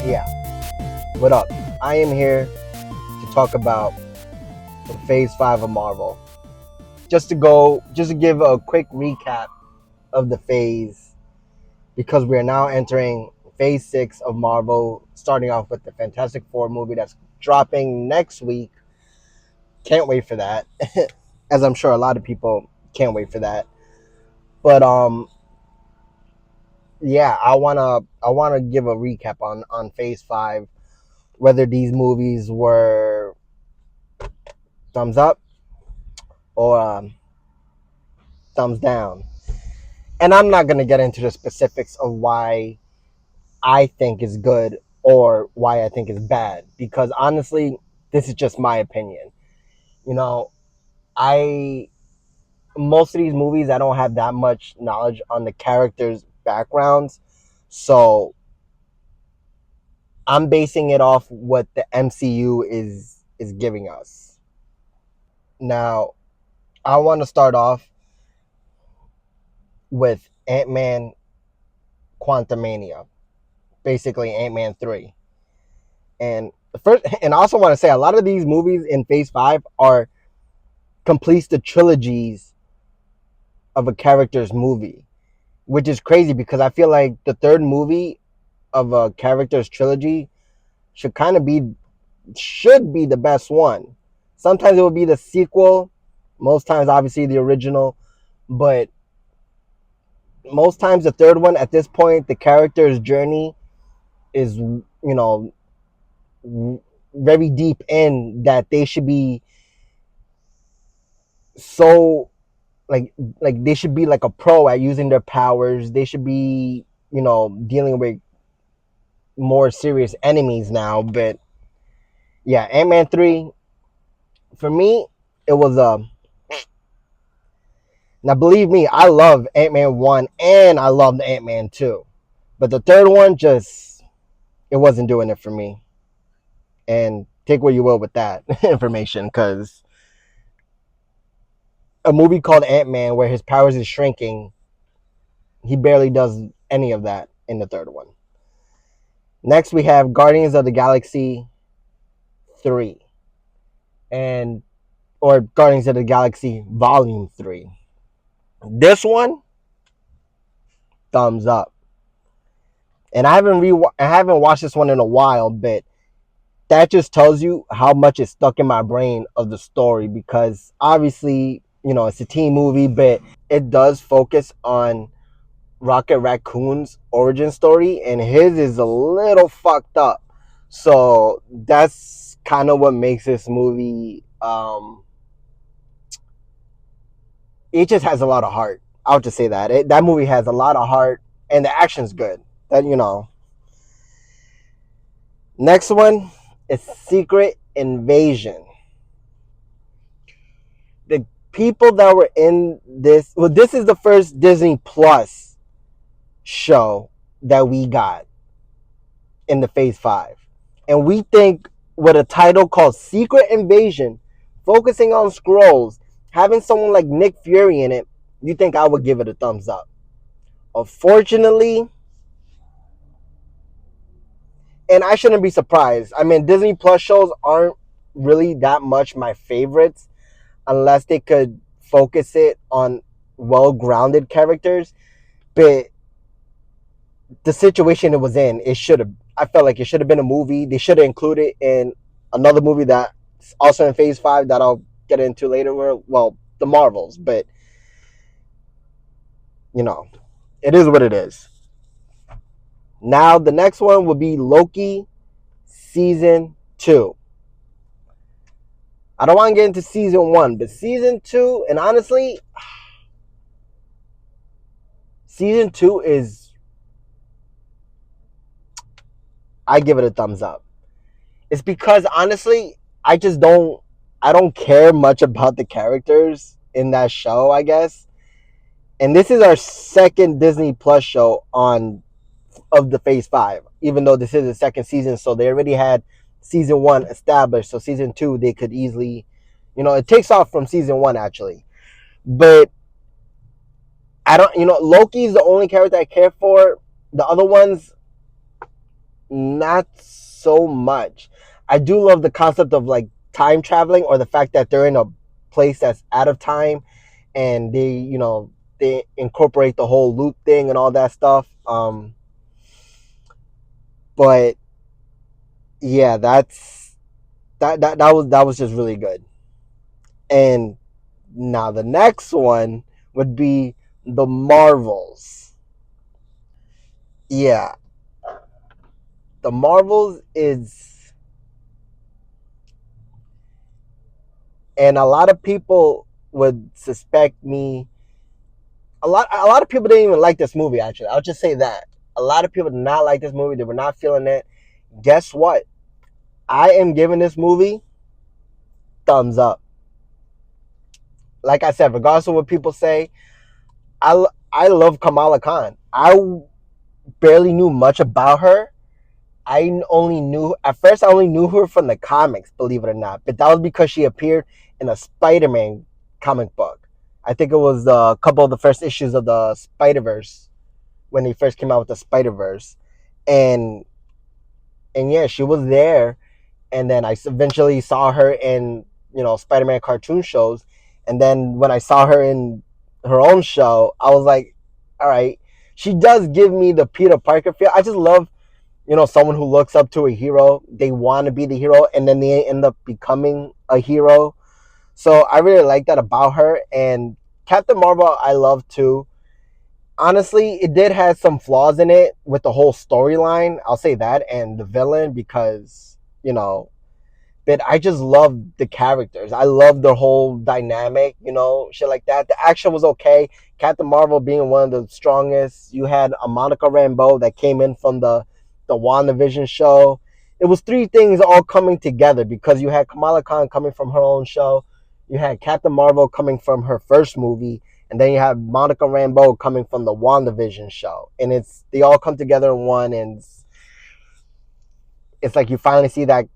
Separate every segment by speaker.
Speaker 1: Yeah, what up? I am here to talk about the Phase 5 of Marvel. Just to give a quick recap of the phase, because we are now entering Phase 6 of Marvel, starting off with the Fantastic Four movie that's dropping next week. Can't wait for that, as I'm sure a lot of people can't wait for that. But yeah, I wanna give a recap on Phase 5, whether these movies were thumbs up or thumbs down. And I'm not going to get into the specifics of why I think is good or why I think is bad, because honestly, this is just my opinion. You know, I most of these movies I don't have that much knowledge on the characters' backgrounds, so I'm basing it off what the MCU is giving us. Now, I want to start off with Ant-Man Quantumania, basically Ant-Man 3. And first, and I also want to say a lot of these movies in Phase 5 are completes the trilogies of a character's movie, which is crazy because I feel like the third movie of a character's trilogy should be the best one. Sometimes it will be the sequel, most times obviously the original, but most times the third one, at this point the character's journey is, very deep in that they should be so like they should be like a pro at using their powers. They should be, dealing with more serious enemies now. But yeah, Ant-Man 3 for me, it was now believe me, I love Ant-Man 1 and I loved Ant-Man 2. But the third one just it wasn't doing it for me. And take what you will with that information, cuz a movie called Ant-Man where his powers is shrinking, he barely does any of that in the third one. Next, we have Guardians of the Galaxy 3 and or Guardians of the Galaxy Volume 3. This one, thumbs up. And I haven't watched this one in a while, but that just tells you how much is stuck in my brain of the story, because obviously, it's a teen movie, but it does focus on Rocket Raccoon's origin story, and his is a little fucked up. So that's kind of what makes this movie. It just has a lot of heart. I'll just say that that movie has a lot of heart, and the action's good. That. Next one is Secret Invasion. The people that were in this. Well, this is the first Disney Plus show that we got in the Phase 5. And we think with a title called Secret Invasion, focusing on scrolls, having someone like Nick Fury in it, you think I would give it a thumbs up. Unfortunately, and I shouldn't be surprised. I mean, Disney Plus shows aren't really that much my favorites unless they could focus it on well-grounded characters. But the situation it was in, I felt like it should have been a movie. They should have included in another movie that's also in Phase 5 that I'll get into later. Well, the Marvels, but it is what it is. Now the next one will be Loki Season 2. I don't want to get into Season 1, but Season 2, and honestly, Season 2 I give it a thumbs up. It's because honestly, I don't care much about the characters in that show, I guess. And this is our second Disney Plus show of the Phase 5, even though this is the second season, so they already had Season 1 established. So Season 2, they could easily, it takes off from Season 1 actually. But I don't, Loki is the only character I care for. The other ones, not so much. I do love the concept of like time traveling, or the fact that they're in a place that's out of time, and they incorporate the whole loop thing and all that stuff. But yeah, that was just really good. And now the next one would be the Marvels. Yeah, the Marvels is, and a lot of people would suspect me. A lot of people didn't even like this movie. Actually, I'll just say that a lot of people did not like this movie. They were not feeling it. Guess what? I am giving this movie thumbs up. Like I said, regardless of what people say, I love Kamala Khan. I barely knew much about her. I only knew her from the comics, believe it or not. But that was because she appeared in a Spider-Man comic book. I think it was a couple of the first issues of the Spider-Verse, when they first came out with the Spider-Verse. And yeah, she was there. And then I eventually saw her in, Spider-Man cartoon shows. And then when I saw her in her own show, I was like, all right, she does give me the Peter Parker feel. I just love, someone who looks up to a hero. They want to be the hero, and then they end up becoming a hero. So I really like that about her. And Captain Marvel, I love too. Honestly, it did have some flaws in it with the whole storyline. I'll say that, and the villain, because but I just love the characters. I love the whole dynamic, shit like that. The action was okay. Captain Marvel being one of the strongest. You had a Monica Rambeau that came in from the WandaVision show. It was three things all coming together, because you had Kamala Khan coming from her own show. You had Captain Marvel coming from her first movie. And then you have Monica Rambeau coming from the WandaVision show. And they all come together in one, and it's like you finally see that,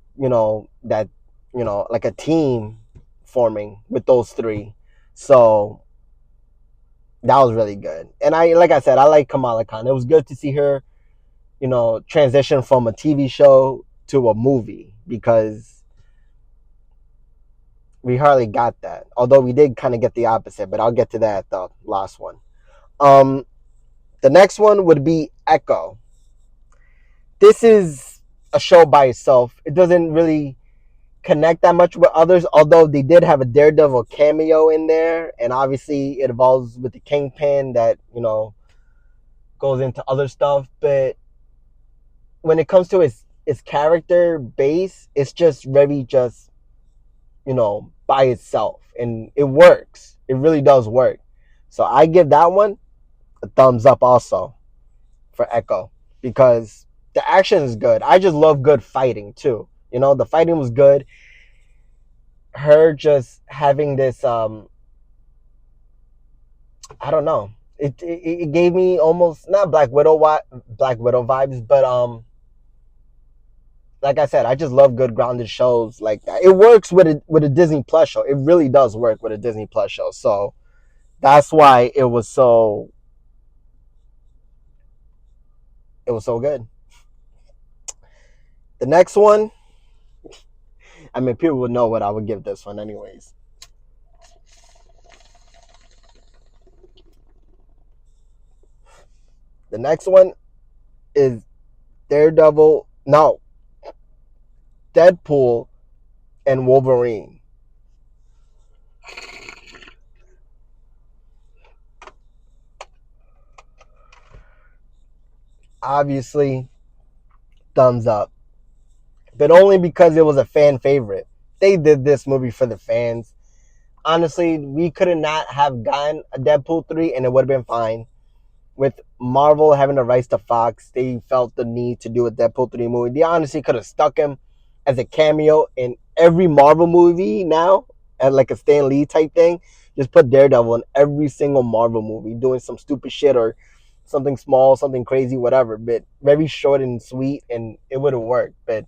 Speaker 1: like a team forming with those three. So that was really good. And like I said, I like Kamala Khan. It was good to see her, transition from a TV show to a movie, because we hardly got that. Although we did kind of get the opposite, but I'll get to that at the last one. Um, the next one would be Echo. This is a show by itself. It doesn't really connect that much with others, although they did have a Daredevil cameo in there, and obviously it evolves with the Kingpin that, goes into other stuff. But when it comes to its character base, it's just very just, by itself, and it works. It really does work. So I give that one a thumbs up also, for Echo, because the action is good. I just love good fighting too. The fighting was good. Her just having this, I don't know. It gave me almost not Black Widow vibes, but like I said, I just love good grounded shows like that. It works with a Disney Plus show. It really does work with a Disney Plus show. So that's why it was so good. The next one, I mean, people would know what I would give this one anyways. The next one is Daredevil. No, Deadpool and Wolverine. Obviously, thumbs up, but only because it was a fan favorite. They did this movie for the fans. Honestly, we could not have gotten a Deadpool 3 and it would have been fine. With Marvel having the rights to Fox, they felt the need to do a Deadpool 3 movie. They honestly could have stuck him as a cameo in every Marvel movie now, as like a Stan Lee type thing. Just put Daredevil in every single Marvel movie, doing some stupid shit or something small, something crazy, whatever. But very short and sweet, and it would have worked. But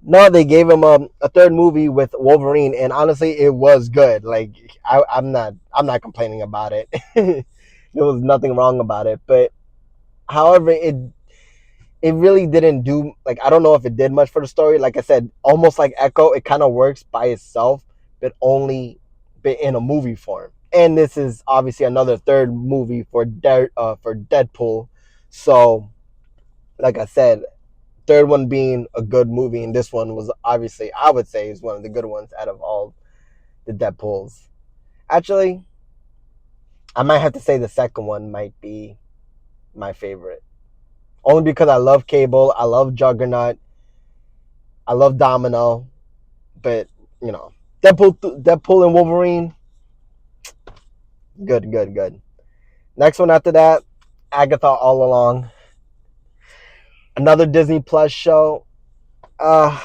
Speaker 1: no, they gave him a third movie with Wolverine, and honestly, it was good. Like I'm not complaining about it. there was nothing wrong about it. But however, it really didn't do, like, I don't know if it did much for the story. Like I said, almost like Echo, it kind of works by itself, but only but in a movie form. And this is obviously another third movie for Deadpool. So, like I said, third one being a good movie, and this one was obviously, I would say, is one of the good ones out of all the Deadpools. Actually, I might have to say the second one might be my favorite. Only because I love Cable, I love Juggernaut, I love Domino, but you know, Deadpool and Wolverine, good, good, good. Next one after that, Agatha All Along, another Disney Plus show. Uh,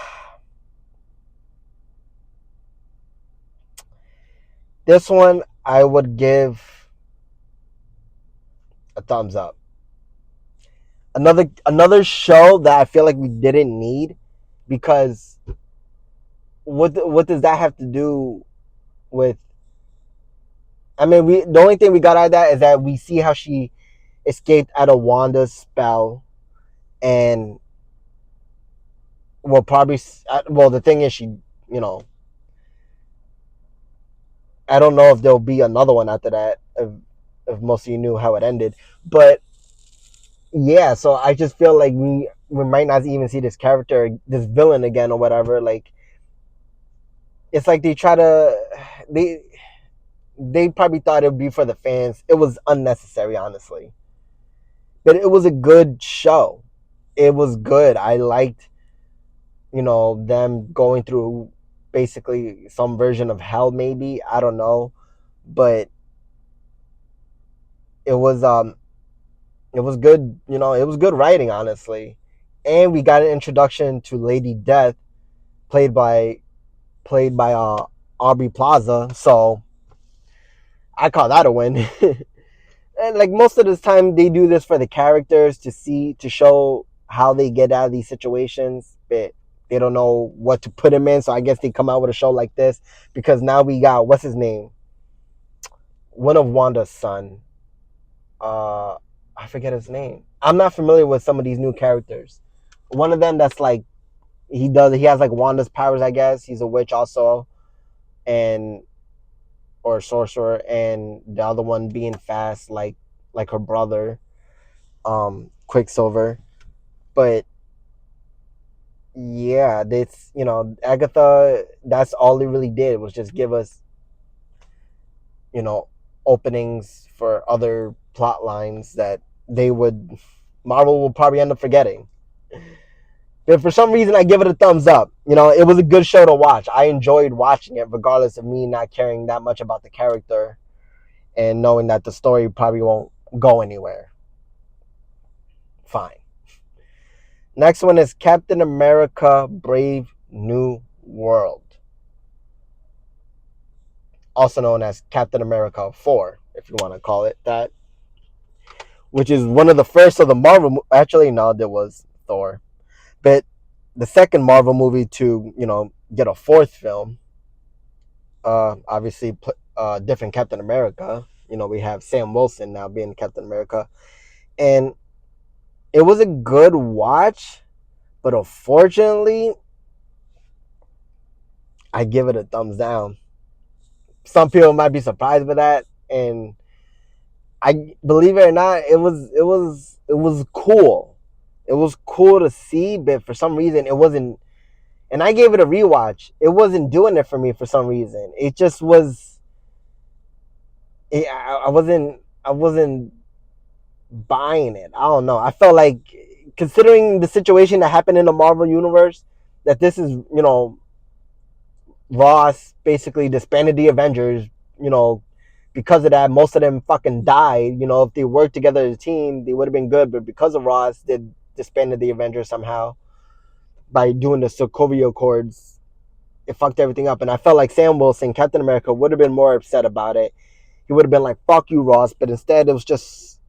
Speaker 1: this one I would give a thumbs up. Another show that I feel like we didn't need, because what does that have to do with? I mean, we the only thing we got out of that is that we see how she escaped out of Wanda's spell, and well, probably, well, the thing is, she, you know, I don't know if there'll be another one after that. If most of you knew how it ended, but yeah, so I just feel like we might not even see this character, this villain again or whatever. Like, it's like they they probably thought it would be for the fans. It was unnecessary, honestly, but it was a good show. It was good. I liked, them going through basically some version of hell, maybe, I don't know, but it was it was good. It was good writing, honestly, and we got an introduction to Lady Death, played by Aubrey Plaza. So I call that a win. And like most of the time, they do this for the characters to show how they get out of these situations, but they don't know what to put him in. So I guess they come out with a show like this, because now we got, what's his name, one of Wanda's son. Uh, I forget his name. I'm not familiar with some of these new characters. One of them that's like, he has like Wanda's powers, I guess. He's a witch also, and or a sorcerer, and the other one being fast, like her brother, Quicksilver. But yeah, this, Agatha, that's all they really did was just give us, you know, openings for other plot lines that Marvel will probably end up forgetting. But for some reason, I give it a thumbs up. It was a good show to watch. I enjoyed watching it, regardless of me not caring that much about the character and knowing that the story probably won't go anywhere. Fine. Next one is Captain America Brave New World, also known as Captain America 4, if you want to call it that, which is one of the first of the Marvel. Actually, no, there was Thor, but the second Marvel movie to, get a fourth film. Obviously, different Captain America. We have Sam Wilson now being Captain America, and it was a good watch, but unfortunately, I give it a thumbs down. Some people might be surprised by that, and I believe it or not, it was cool. It was cool to see, but for some reason it wasn't. And I gave it a rewatch. It wasn't doing it for me for some reason. It just was. I wasn't buying it. I don't know. I felt like, considering the situation that happened in the Marvel universe, that this is, Ross basically disbanded the Avengers, because of that, most of them fucking died. If they worked together as a team, they would have been good. But because of Ross, they disbanded the Avengers somehow by doing the Sokovia Accords. It fucked everything up. And I felt like Sam Wilson, Captain America, would have been more upset about it. He would have been like, fuck you, Ross. But instead, it was just,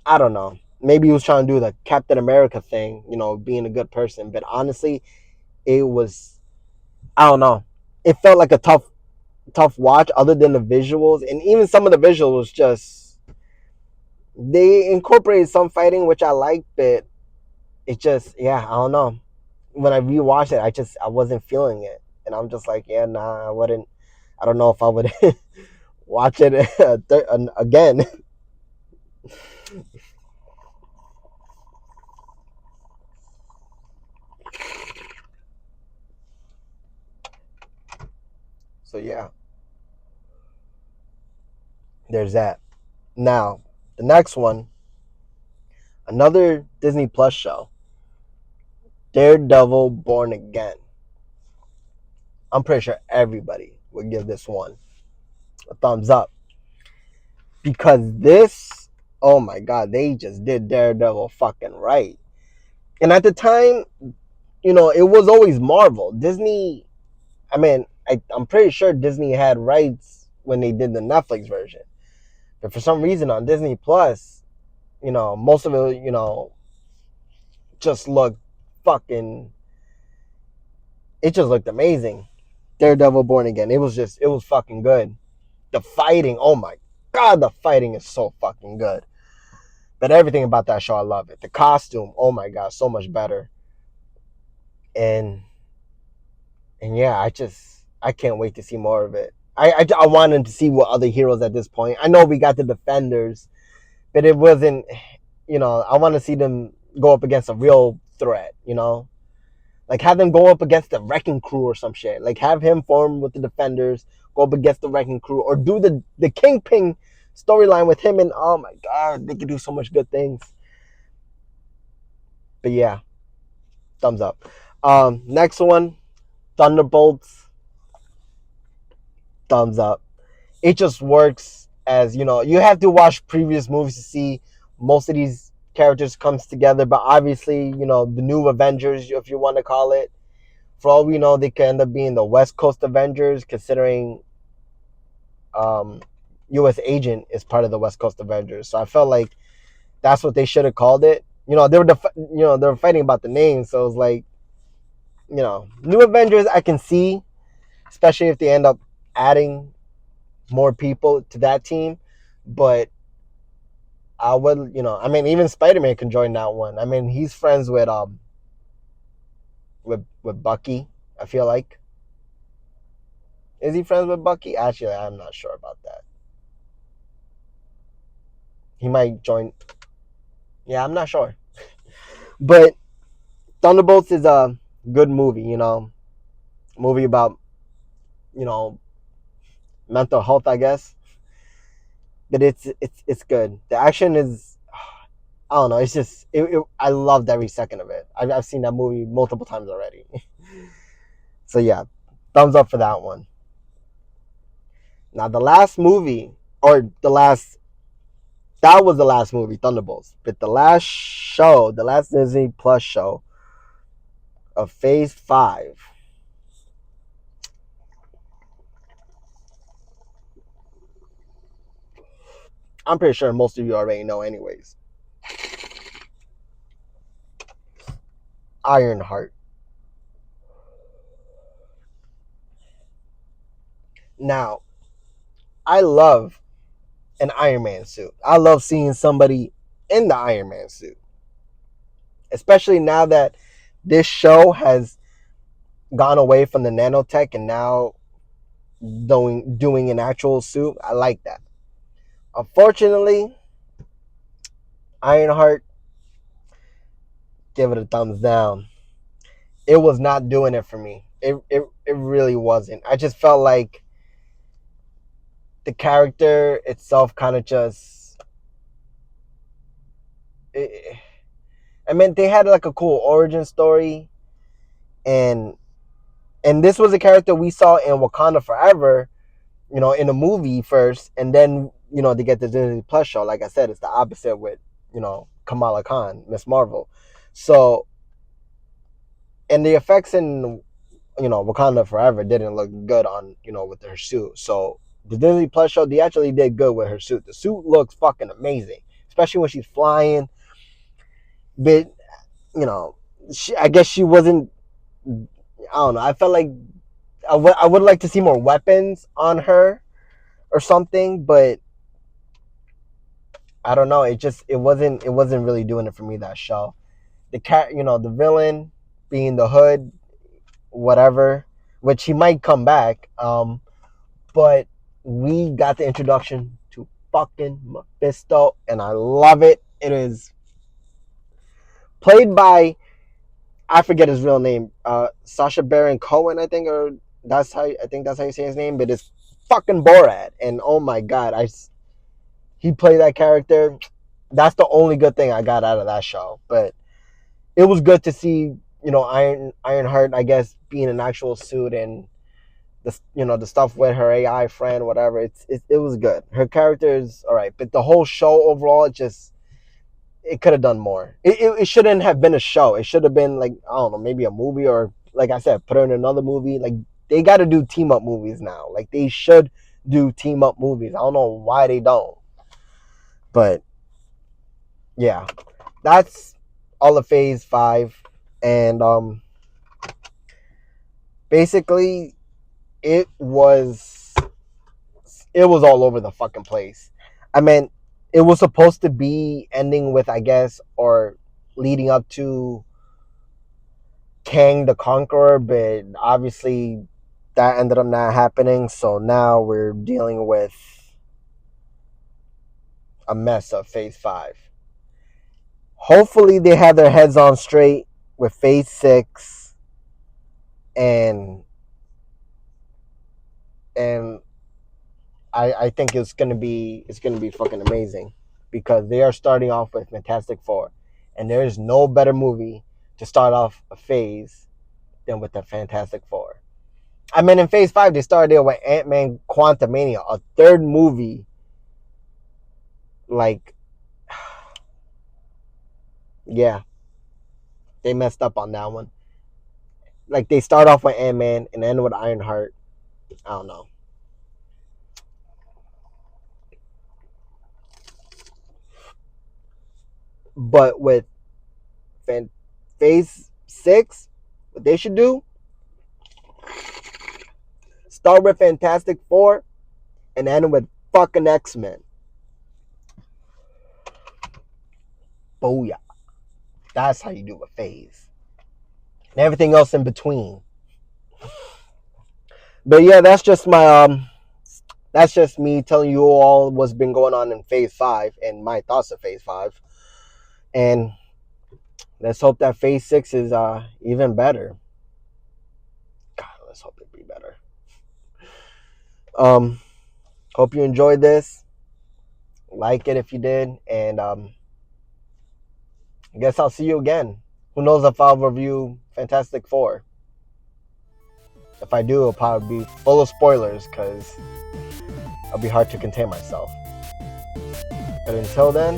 Speaker 1: I don't know. Maybe he was trying to do the Captain America thing, being a good person. But honestly, it was, I don't know. It felt like a tough tough watch other than the visuals, and even some of the visuals just they incorporated some fighting which I like, but it just I don't know. When I rewatched it, I wasn't feeling it, and I'm just like I wouldn't. I don't know if I would watch it again. So there's that. Now the next one, another Disney Plus show, Daredevil Born Again. I'm pretty sure everybody would give this one a thumbs up because this, oh my god, they just did Daredevil fucking right. And at the time, it was always Marvel. Disney, I mean, I'm pretty sure Disney had rights when they did the Netflix version. But for some reason on Disney Plus, most of it, just looked fucking, it just looked amazing. Daredevil Born Again. It was fucking good. The fighting, oh my god, the fighting is so fucking good. But everything about that show, I love it. The costume, oh my god, so much better. And yeah, I can't wait to see more of it. I wanted to see what other heroes at this point. I know we got the Defenders, but it wasn't. I want to see them go up against a real threat. Like have them go up against the Wrecking Crew or some shit. Like have him form with the Defenders, go up against the Wrecking Crew, or do the Kingpin storyline with him. And oh my god, they could do so much good things. But yeah, thumbs up. Next one, Thunderbolts. Thumbs up. It just works as you have to watch previous movies to see most of these characters comes together, but obviously the new Avengers, if you want to call it, for all we know they could end up being the West Coast Avengers, considering um US Agent is part of the West Coast Avengers. So I felt like that's what they should have called it. They were fighting about the name, so it was like new Avengers I can see, especially if they end up adding more people to that team. But I would, I mean, even Spider-Man can join that one. I mean, he's friends with Bucky. I feel like, is he friends with Bucky? Actually, I'm not sure about that. He might join. Yeah, I'm not sure. But Thunderbolts is a good movie. Movie about you know mental health, I guess. But it's good. The action is, I don't know. It's just I loved every second of it. I've seen that movie multiple times already. So yeah, thumbs up for that one. Now the last movie, or the last, that was the last movie, Thunderbolts. But the last show, the last Disney Plus show of Phase 5, I'm pretty sure most of you already know anyways. Ironheart. Now, I love an Iron Man suit. I love seeing somebody in the Iron Man suit. Especially now that this show has gone away from the nanotech and now doing an actual suit. I like that. Unfortunately, Ironheart, give it a thumbs down. It was not doing it for me. It really wasn't. I just felt like the character itself kind of just. It, I mean, they had like a cool origin story, and this was a character we saw in Wakanda Forever, in a movie first, and then they get the Disney Plus show. Like I said, it's the opposite with Kamala Khan, Miss Marvel. So, and the effects in Wakanda Forever didn't look good on with her suit. So the Disney Plus show, they actually did good with her suit. The suit looks fucking amazing, especially when she's flying. But I guess she wasn't. I don't know. I felt like I would like to see more weapons on her or something, but I don't know. It wasn't really doing it for me, that show. The cat, the villain being the Hood, whatever, which he might come back. But we got the introduction to fucking Mephisto, and I love it. It is played by, I forget his real name, Sasha Baron Cohen, I think, or that's how you say his name. But it's fucking Borat, and oh my god, he played that character. That's the only good thing I got out of that show. But it was good to see, Ironheart, I guess, being an actual suit, and the stuff with her AI friend, whatever. It was good. Her character is all right, but the whole show overall, it could have done more. It shouldn't have been a show. It should have been, like, I don't know, maybe a movie, or like I said, put her in another movie. Like, they got to do team up movies now. Like, they should do team up movies. I don't know why they don't, but yeah, that's all of Phase 5, and basically it was it was all over the fucking place. I mean, it was supposed to be ending with, I guess, or leading up to Kang the Conqueror, but obviously that ended up not happening. So now we're dealing with a mess of Phase 5. Hopefully they have their heads on straight with Phase 6, and and I think it's gonna be fucking amazing, because they are starting off with Fantastic Four, and there is no better movie to start off a phase than with the Fantastic Four. I mean, in Phase 5 they started there with Ant-Man Quantumania, a third movie. Like, yeah, they messed up on that one. Like, they start off with Ant-Man and end with Ironheart. I don't know, but with Phase 6, what they should do, start with Fantastic Four and end with fucking X-Men. Booyah. That's how you do a phase. And everything else in between. But yeah, that's just me telling you all what's been going on in Phase 5 and my thoughts of Phase 5. And let's hope that Phase 6 is even better. God, let's hope it be better. Um Hope you enjoyed this. Like it if you did, and I guess I'll see you again. Who knows if I'll review Fantastic Four. If I do, it'll probably be full of spoilers, because I'll be hard to contain myself. But until then,